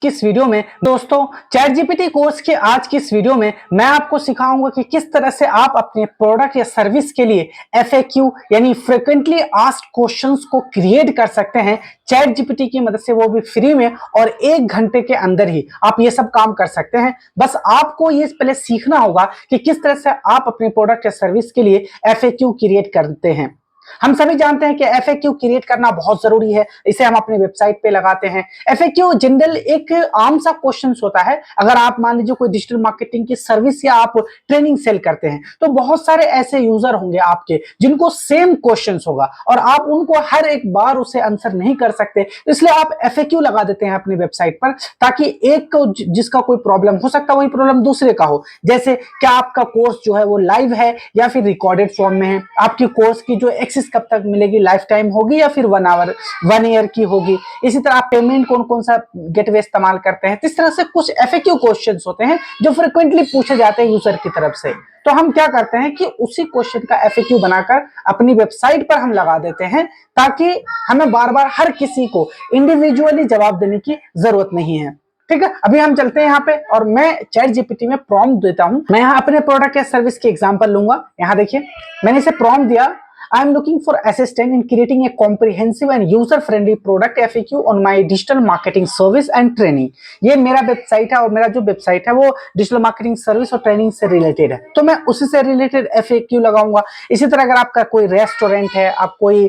किस वीडियो में दोस्तों चैट जीपीटी कोर्स के आज की इस वीडियो में मैं आपको सिखाऊंगा कि किस तरह से आप अपने प्रोडक्ट या सर्विस के लिए एफएक्यू यानी फ्रिक्वेंटली आस्क्ड क्वेश्चंस को क्रिएट कर सकते हैं चैट जीपीटी की मदद से, वो भी फ्री में, और 1 घंटे के अंदर ही आप ये सब काम कर सकते हैं। बस आपको ये पहले सीखना होगा कि किस तरह से आप अपने प्रोडक्ट या सर्विस के लिए एफएक्यू क्रिएट करते हैं। हम सभी जानते हैं कि एफएक्यू क्रिएट करना बहुत जरूरी है, इसे हम अपने वेबसाइट पे लगाते हैं। एफएक्यू जनरल एक आम सा क्वेश्चन होता है। अगर आप मान लीजिए कोई डिजिटल मार्केटिंग की सर्विस या आप ट्रेनिंग सेल करते हैं तो बहुत सारे ऐसे यूजर होंगे आपके जिनको सेम क्वेश्चन होगा और आप उनको हर एक बार उसे आंसर नहीं कर सकते, इसलिए आप एफएक्यू लगा देते हैं अपनी वेबसाइट पर, ताकि एक को जिसका कोई प्रॉब्लम हो सकता है वही प्रॉब्लम दूसरे का हो। जैसे क्या आपका कोर्स जो है वो लाइव है या फिर रिकॉर्डेड फॉर्म में है, आपकी कोर्स की जो एक्सेस कब तक मिलेगी, लाइफ टाइम होगी या फिर 1 ईयर की होगी। इसी तरह आप पेमेंट कौन कौन सा गेटवे इस्तेमाल करते हैं। इस तरह से कुछ एफएक्यू क्वेश्चंस होते हैं जो फ्रिक्वेंटली पूछे जाते हैं यूजर की तरफ से। तो हम क्या करते हैं कि उसी क्वेश्चन का एफएक्यू बनाकर अपनी वेबसाइट पर हम लगा देते हैं, ताकि हमें बार बार हर किसी को इंडिविजुअली जवाब देने की जरूरत नहीं है। ठीक है, अभी हम चलते हैं यहाँ पे और मैं चैट जीपीटी में प्रॉम्प्ट देता हूं। मैं यहाँ अपने प्रोडक्ट या सर्विस के एग्जांपल लूंगा। यहाँ देखिए मैंने इसे प्रॉम्प्ट दिया, I am looking for assistance in creating a comprehensive and user-friendly product FAQ on my digital marketing service and training। ये मेरा वेबसाइट है और मेरा जो वेबसाइट है वो डिजिटल मार्केटिंग सर्विस और ट्रेनिंग से रिलेटेड है, तो मैं उसी से रिलेटेड FAQ लगाऊंगा। इसी तरह अगर आपका कोई रेस्टोरेंट है, आप कोई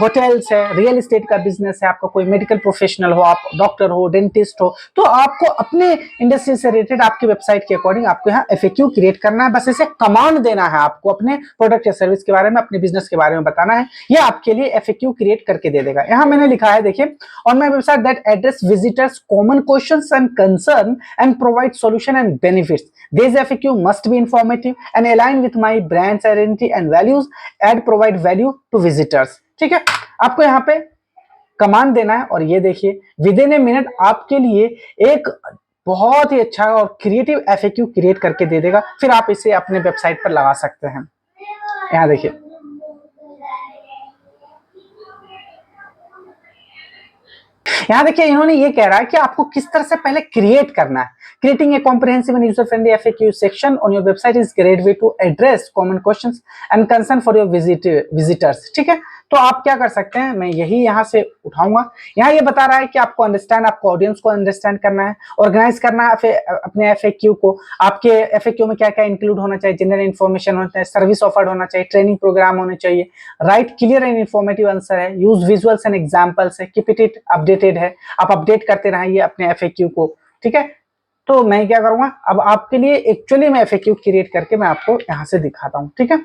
होटल्स है, रियल एस्टेट का बिजनेस है, आपका कोई मेडिकल प्रोफेशनल हो, आप डॉक्टर हो, डेंटिस्ट हो, तो आपको अपने इंडस्ट्री से रिलेटेड आपकी वेबसाइट के अकॉर्डिंग आपको यहाँ FAQ क्रिएट करना है। बस इसे कमांड देना है आपको, अपने प्रोडक्ट या सर्विस के बारे में, अपने बिजनेस के बारे में बताना है, ये आपके लिए एफएक्यू क्रिएट करके दे देगा। यहां मैंने लिखा है देखिए, on my website that address visitors common questions and concern and provide solution and benefits, this FAQ must be informative and align with my brands identity and values and provide value to visitors. ठीक है, आपको यहाँ पे command देना है और ये देखिए विद इन ए मिनट आपके लिए एक बहुत ही अच्छा और क्रिएटिव एफएक्यू क्रिएट करके दे देगा। फिर आप इसे अपने वेबसाइट पर लगा सकते हैं। यहाँ देखिए यहाँ देखिए इन्होंने ये कह रहा है कि आपको किस तरह से पहले क्रिएट करना है। Creating a comprehensive and user friendly FAQ section on your website is great way to address common questions and concern for your visitors. ठीक है, तो आप क्या कर सकते हैं, मैं यही यहाँ से उठाऊंगा। यहाँ ये बता रहा है कि आपको अंडरस्टैंड, आपको ऑडियंस को अंडरस्टैंड करना है, ऑर्गेनाइज करना है अपने एफएक्यू को। आपके एफएक्यू में क्या क्या इंक्लूड होना चाहिए, जनरल इन्फॉर्मेशन होना चाहिए, सर्विस ऑफर्ड होना चाहिए, ट्रेनिंग प्रोग्राम होने चाहिए, right clear and informative answer है, यूज विजुअल्स एंड एग्जाम्पल्स है, कीप इट अपडेटेड है, आप अपडेट करते रहिए अपने एफएक्यू को। ठीक है, तो मैं क्या करूंगा, अब आपके लिए एक्चुअली मैं एफएक्यू क्रिएट करके मैं आपको यहाँ से दिखाता हूँ। ठीक है,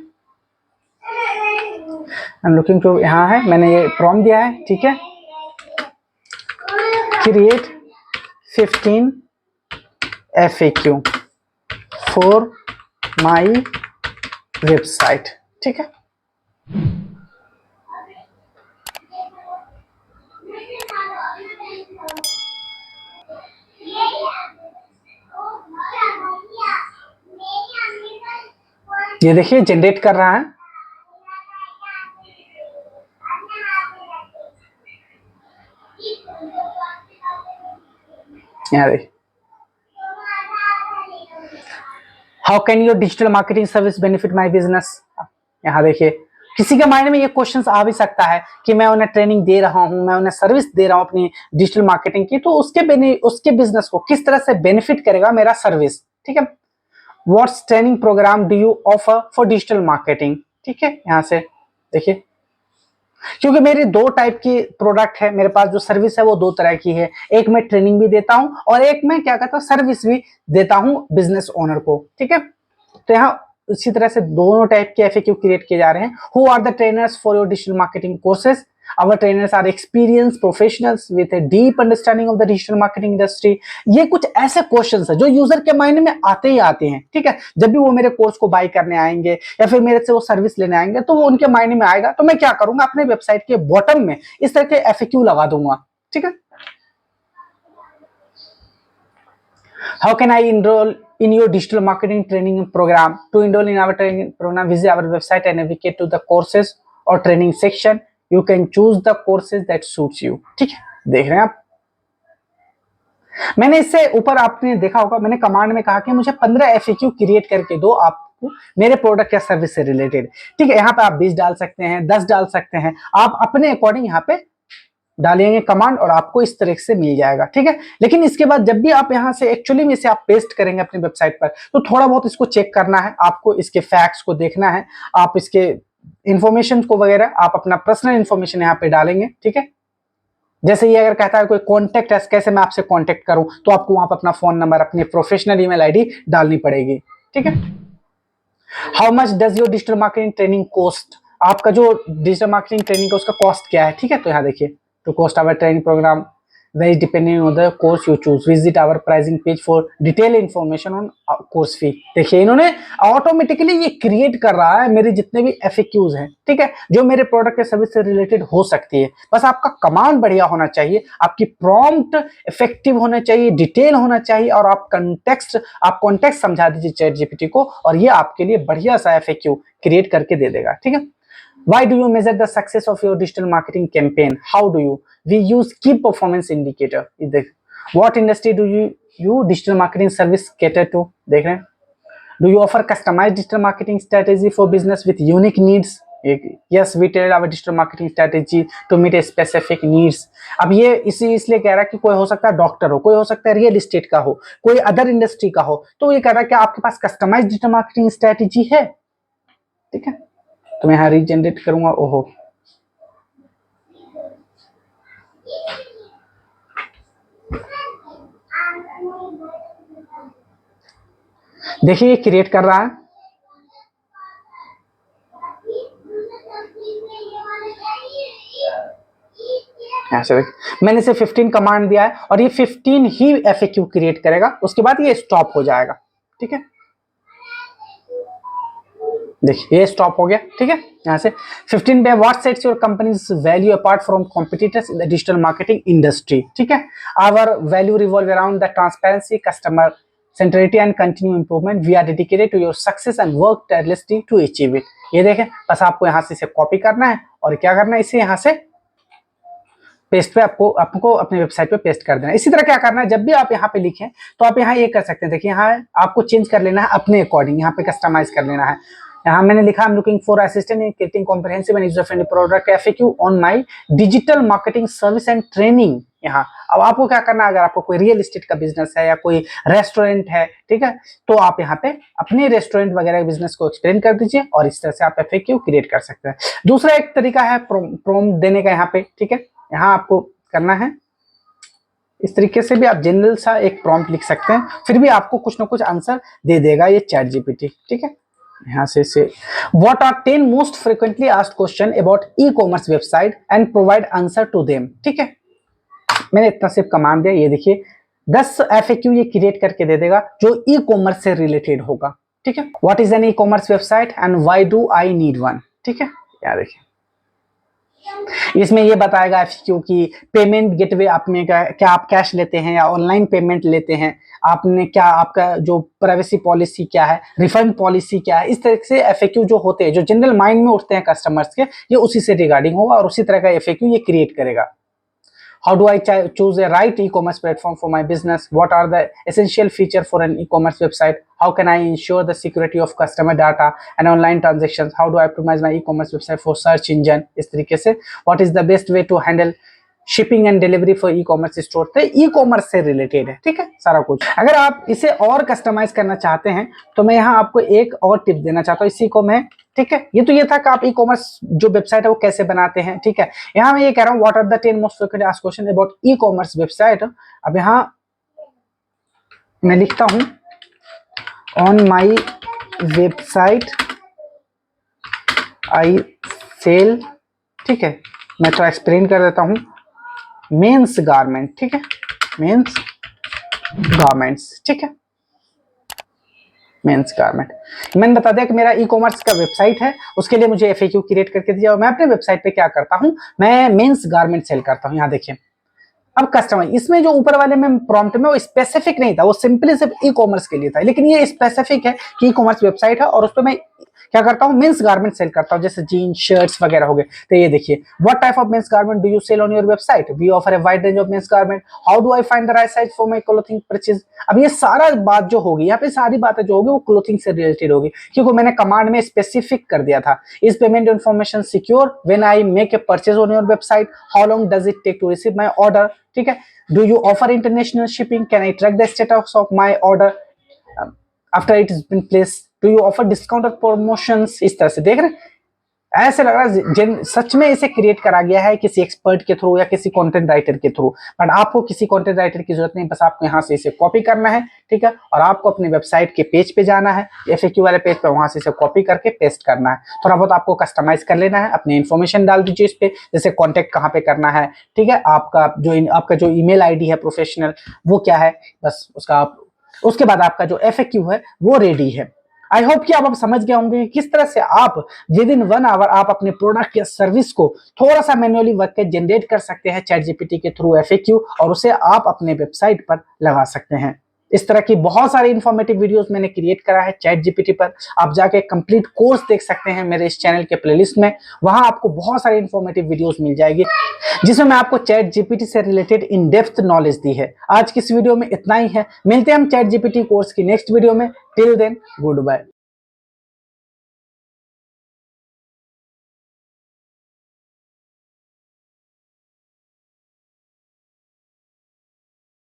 I'm looking to, यहाँ है, मैंने ये प्रॉम्प्ट दिया है। ठीक है, create 15 FAQ for my website. ठीक है, ये देखिए जनरेट कर रहा है। यहाँ देखिए, how can your digital marketing service benefit my business. यहाँ देखिए किसी के माइंड में ये क्वेश्चंस आ भी सकता है कि मैं उन्हें ट्रेनिंग दे रहा हूं, मैं उन्हें सर्विस दे रहा हूं अपनी डिजिटल मार्केटिंग की, तो उसके बिजनेस को किस तरह से बेनिफिट करेगा मेरा सर्विस। ठीक है, what's training program do you offer for digital marketing. ठीक है, यहाँ से देखिए, क्योंकि मेरे 2 टाइप की प्रोडक्ट है, मेरे पास जो सर्विस है वो 2 तरह की है, एक मैं ट्रेनिंग भी देता हूं और एक मैं क्या कहता हूं सर्विस भी देता हूं बिजनेस ओनर को। ठीक है, तो यहाँ इसी तरह से दोनों टाइप के एफएक्यू क्रिएट किए जा रहे हैं। Who are the trainers for your digital marketing courses, our trainers are experienced professionals with a deep understanding of the digital marketing industry. ये कुछ ऐसे क्वेश्चंस है जो यूजर के माइंड में आते ही आते हैं। ठीक है, जब भी वो मेरे कोर्स को बाय करने आएंगे या फिर मेरे से वो सर्विस लेने आएंगे तो वो उनके माइंड में आएगा, तो मैं क्या करूंगा अपने वेबसाइट के बॉटम में इस तरह के एफएक्यू लगा दूंगा। ठीक है, how can I enroll in your digital marketing training program? To enroll in our training program, visit our website and navigate to the courses or training section. You can choose the courses that suits you. ठीक है, देख रहे हैं आप, मैंने इससे ऊपर आपने देखा होगा, मैंने कमांड में कहा कि मुझे 15 FAQ क्रिएट करके दो आपको मेरे प्रोडक्ट या सर्विस से रिलेटेड। ठीक है, यहाँ पे आप 20 डाल सकते हैं, 10 डाल सकते हैं, आप अपने अकॉर्डिंग यहाँ पे डालेंगे कमांड और आपको इस तरह से मिल जाएगा। ठीक है, लेकिन इसके बाद जब भी आप यहाँ से एक्चुअली में इसे आप पेस्ट करेंगे अपनी वेबसाइट पर, तो थोड़ा बहुत इसको चेक करना है आपको, इसके फैक्ट्स को देखना है, आप इसके इंफॉर्मेशन को वगैरह आप अपना पर्सनल इंफॉर्मेशन यहाँ पे डालेंगे। ठीक है, जैसे ये अगर कहता है कोई कॉन्टेक्ट है, कैसे मैं आपसे कॉन्टेक्ट करूं, तो आपको वहां पर अपना फोन नंबर, अपनी प्रोफेशनल ईमेल आईडी डालनी पड़ेगी। ठीक है, how much does your digital marketing training cost, आपका जो डिजिटल मार्केटिंग ट्रेनिंग का उसका कॉस्ट क्या है। ठीक है, तो यहाँ देखिए, to cost our training program vary depending on the course you choose, visit our pricing page for detail information on course fee. देखिए इन्होंने ऑटोमेटिकली ये क्रिएट कर रहा है मेरे जितने भी FAQs हैं। ठीक है, जो मेरे प्रोडक्ट या सर्विस से रिलेटेड हो सकती है। बस आपका कमांड बढ़िया होना चाहिए, आपकी प्रॉम्प्ट इफेक्टिव होना चाहिए, डिटेल होना चाहिए, और आप कॉन्टेक्स्ट समझा दीजिए चैट जीपीटी को, और ये आपके लिए बढ़िया सा FAQ क्रिएट करके दे देगा। ठीक है, why do you measure the success of your digital marketing campaign, how do you, we use key performance indicator, what industry do you digital marketing service cater to, देख रहे हैं, do you offer customized digital marketing strategy for business with unique needs, yes we tailor our digital marketing strategy to meet a specific needs। अब ये इसलिए कह रहा है कि कोई हो सकता है डॉक्टर हो, कोई हो सकता है रियल एस्टेट का हो, कोई अदर इंडस्ट्री का हो, तो ये कह रहा है कि आपके पास कस्टमाइज्ड डिजिटल मार्केटिंग स्ट्रेटेजी है। ठीक है, तो मैं यहाँ रीजनरेट करूंगा। ओहो, देखिए ये क्रिएट कर रहा है। ऐसे मैंने इसे 15 कमांड दिया है और ये 15 ही FAQ क्रिएट करेगा, उसके बाद ये स्टॉप हो जाएगा। ठीक है, देखिए ये स्टॉप हो गया। ठीक है, यहाँ से 15 पे what sets your company's value apart from competitors in the digital marketing industry. ठीक है, our value revolve around the transparency, customer centricity and continue improvement, we are dedicated to your success and work tirelessly to achieve it. ये देखें, बस आपको यहाँ से इसे copy करना है और क्या करना है, इसे यहाँ से पेस्ट पे आपको अपने वेबसाइट पे पेस्ट कर देना। इसी तरह क्या करना है, जब भी आप यहाँ पे लिखें तो आप यहाँ ये कर सकते हैं। देखिए यहाँ आपको चेंज कर लेना है अपने अकॉर्डिंग, यहाँ पे कस्टमाइज कर लेना है। यहाँ मैंने लिखा I am looking for assistant in creating comprehensive and user friendly product FAQ on my digital marketing service and training. यहाँ अब आपको क्या करना है, अगर आपको कोई रियल एस्टेट का बिजनेस है या कोई रेस्टोरेंट है, ठीक है, तो आप यहाँ पे अपने रेस्टोरेंट वगैरह बिजनेस को एक्सप्लेन कर दीजिए और इस तरह से आप FAQ क्रिएट कर सकते हैं। दूसरा एक तरीका है प्रॉम्प्ट देने का यहाँ पे। ठीक है, यहाँ आपको करना है इस तरीके से भी आप जनरल सा एक प्रॉम्प्ट लिख सकते हैं, फिर भी आपको कुछ ना कुछ आंसर दे देगा ये चैट जीपीटी। ठीक है, यहाँ से what are 10 most frequently asked question about e-commerce website and provide answer to them. ठीक है, मैंने इतना सिर्फ कमांड दिया, ये देखिए 10 FAQ ये क्रिएट करके दे देगा जो ई-कॉमर्स से रिलेटेड होगा। ठीक है, what is an e-commerce website and why do I need one. ठीक है, यार देखिए इसमें ये बताएगा FAQ की पेमेंट गेटवे आप में क्या आप कैश लेते हैं या ऑनलाइन पेमेंट लेते हैं, आपने क्या, आपका जो प्राइवेसी पॉलिसी क्या है, रिफंड पॉलिसी क्या है। इस तरह से FAQ जो होते हैं, जो जनरल माइंड में उठते हैं कस्टमर्स के, ये उसी से रिगार्डिंग होगा और उसी तरह का FAQ ये क्रिएट करेगा। How do I choose a right e-commerce platform for my business? What are the essential features for an e-commerce website? How can I ensure the security of customer data and online transactions? How do I optimize my e-commerce website for search engine? इस तरीके से what is the best way to handle shipping and delivery for e-commerce store, तो e-commerce से related है। ठीक है, सारा कुछ। अगर आप इसे और कस्टमाइज करना चाहते हैं तो मैं यहाँ आपको एक और टिप देना चाहता हूँ, इसी को मैं, ठीक है, ये तो ये था कि आप ई-कॉमर्स जो वेबसाइट है वो कैसे बनाते हैं। ठीक है, यहाँ मैं ये कह रहा हूँ what are the 10 most frequently asked question about e-commerce website. अब यहाँ मैं लिखता हूँ on my website I sell, ठीक है, मैं तो एक्सप्लेन कर देता हूँ, मेंस गारमेंट। ठीक है, मेंस गारमेंट्स। ठीक है, मेंस गारमेंट। मैंने बता दिया कि मेरा ई-कॉमर्स का वेबसाइट है, उसके लिए मुझे FAQ क्रिएट करके दिया और मैं अपने वेबसाइट पे क्या करता हूँ, मैं मेंस गारमेंट सेल करता हूँ। यहाँ देखिए, अब कस्टमर, इसमें जो ऊपर वाले में प्रॉम्प्ट में वो स्पेसिफिक नहीं था, वो सिंपली सिर्फ ई-कॉमर्स के लिए था, लेकिन ये स्पेसिफिक है कि ई-कॉमर्स वेबसाइट है और उस पर मैं क्या करता हूँ, मेंस गारमेंट सेल करता हूँ, जैसे जीन्स, शर्ट्स वगैरह हो गए। तो ये देखिए, what type of men's garment do you sell on your website? We offer a wide range of men's garment. How do I find the right size for my clothing purchase? अब ये सारा बात जो होगी, यहाँ पे सारी बातें जो होगी वो क्लोथिंग से रिलेटेड होगी, क्योंकि मैंने कमांड में स्पेसिफिक कर दिया था। Is payment information secure when I make a purchase on your website? How long does it take to receive my order? ठीक है। Do you offer international shipping? Can I track the status of my order after it is been placed? Do you offer discount और promotions? इस तरह से देख रहे हैं, ऐसे लग रहा है सच में इसे क्रिएट करा गया है किसी एक्सपर्ट के थ्रू या किसी कंटेंट राइटर के थ्रू। बट आपको किसी कंटेंट राइटर की जरूरत नहीं, बस आपको यहाँ से इसे कॉपी करना है, ठीक है, और आपको अपनी वेबसाइट के पेज पे जाना है, FAQ वाले पेज पे, वहां से इसे कॉपी करके पेस्ट करना है। थोड़ा बहुत आपको कस्टमाइज कर लेना है, अपनी इन्फॉर्मेशन डाल दीजिए इस पे, जैसे कॉन्टेक्ट कहाँ पे करना है, ठीक है, आपका जो ईमेल ID है प्रोफेशनल वो क्या है, बस उसके बाद आपका जो FAQ है वो रेडी है। आई होप कि आप अब समझ गए होंगे कि किस तरह से आप विद इन 1 आवर आप अपने प्रोडक्ट या सर्विस को थोड़ा सा मैन्युअली वर्क के जनरेट कर सकते हैं चैट GPT के थ्रू FAQ, और उसे आप अपने वेबसाइट पर लगा सकते हैं। इस तरह की बहुत सारी इंफॉर्मेटिव वीडियोस मैंने क्रिएट करा है चैट GPT पर। आप जाके कंप्लीट कोर्स देख सकते हैं मेरे इस चैनल के प्लेलिस्ट में, वहां आपको बहुत सारी इंफॉर्मेटिव वीडियोस मिल जाएगी जिसमें मैं आपको चैट GPT से रिलेटेड इन डेप्थ नॉलेज दी है। आज की इस वीडियो में इतना ही है, मिलते हैं हम चैट GPT कोर्स की नेक्स्ट वीडियो में। Till then, good bye.